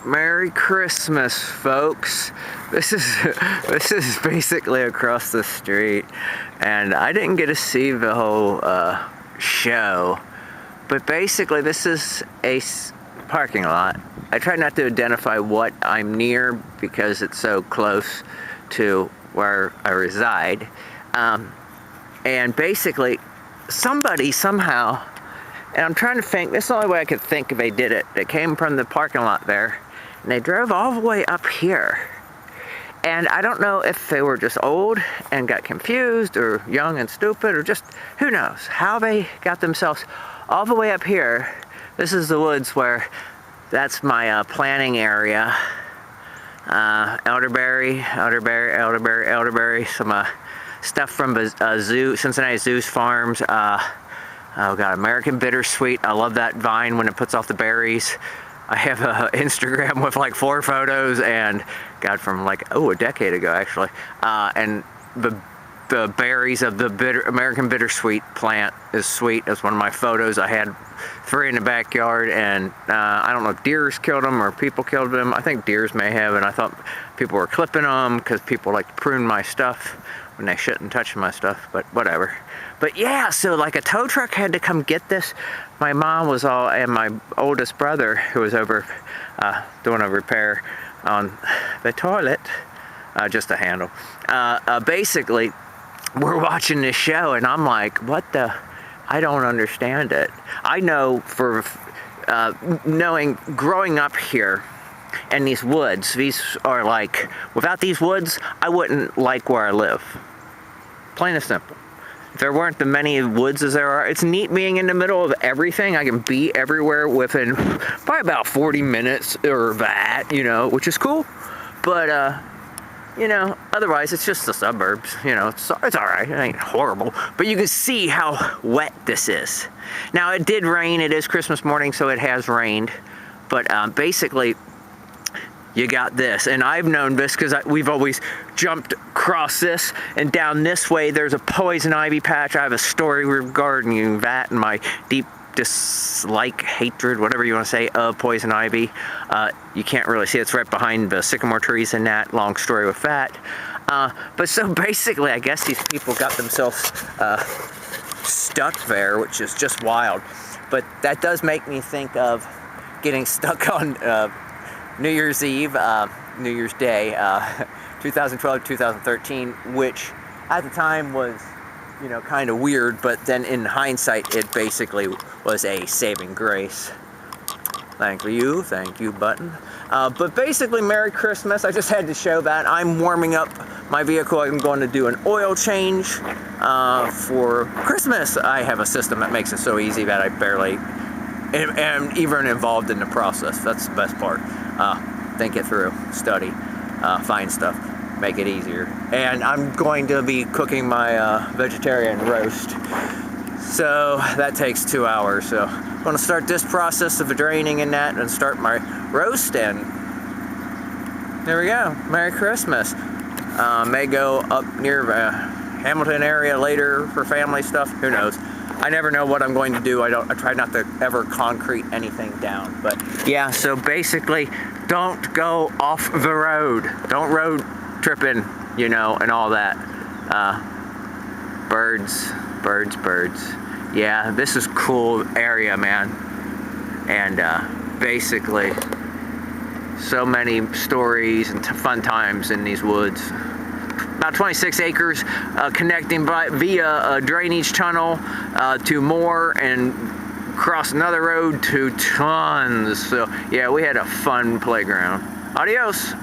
Merry Christmas, folks. This is basically across the street, and I didn't get to see the whole show, but basically this is a parking lot. I try not to identify what I'm near because it's so close to where I reside, and basically somebody somehow, and I'm trying to think, this is the only way I could think if they did it. They came from the parking lot there, and they drove all the way up here. And I don't know if they were just old and got confused, or young and stupid, or just, who knows, how they got themselves all the way up here. This is the woods where, that's my planting area. Elderberry, some stuff from the zoo, Cincinnati Zoo's farms. Oh God, American Bittersweet. I love that vine when it puts off the berries. I have an Instagram with like 4 photos, and God, from like, a decade ago actually. And the berries of the American Bittersweet plant is sweet. That's one of my photos. I had 3 in the backyard, and I don't know if deers killed them or people killed them. I think deers may have, and I thought people were clipping them because people like to prune my stuff when they shouldn't touch my stuff, but whatever. But yeah, so like a tow truck had to come get this. My mom was all, and my oldest brother, who was over doing a repair on the toilet, just a handle. Basically, we're watching this show, and I'm like, what the? I don't understand it. I know for knowing, growing up here in these woods, these are like, without these woods, I wouldn't like where I live. Plain and simple. If there weren't the many woods as there are, it's neat being in the middle of everything. I can be everywhere within probably about 40 minutes or that, you know, which is cool. But, you know, otherwise it's just the suburbs, you know, it's all right. It ain't horrible. But you can see how wet this is. Now, it did rain. It is Christmas morning, so it has rained. But basically, you got this, and I've known this because we've always jumped across this, and down this way there's a poison ivy patch. I have a story regarding that and my deep dislike, hatred, whatever you want to say, of poison ivy. You can't really see it. It's right behind the sycamore trees and that. Long story with that. But so basically, I guess these people got themselves stuck there, which is just wild. But that does make me think of getting stuck on New Year's Eve, New Year's Day, 2012, 2013, which at the time was, you know, kind of weird, but then in hindsight, it basically was a saving grace. Thank you button. But basically, Merry Christmas. I just had to show that. I'm warming up my vehicle. I'm going to do an oil change for Christmas. I have a system that makes it so easy that I barely am even involved in the process. That's the best part. Think it through, study, find stuff, make it easier. And I'm going to be cooking my vegetarian roast. So that takes 2 hours. So I'm going to start this process of draining and that, and start my roast, and there we go. Merry Christmas. May go up near the Hamilton area later for family stuff. Who knows? I never know what I'm going to do. I try not to ever concrete anything down. But yeah, so basically, don't go off the road. Don't road tripping, you know, and all that. Birds. Yeah, this is cool area, man. And basically, so many stories and fun times in these woods. About 26 acres connecting via a drainage tunnel to more, and cross another road to tons. So yeah, we had a fun playground. Adios.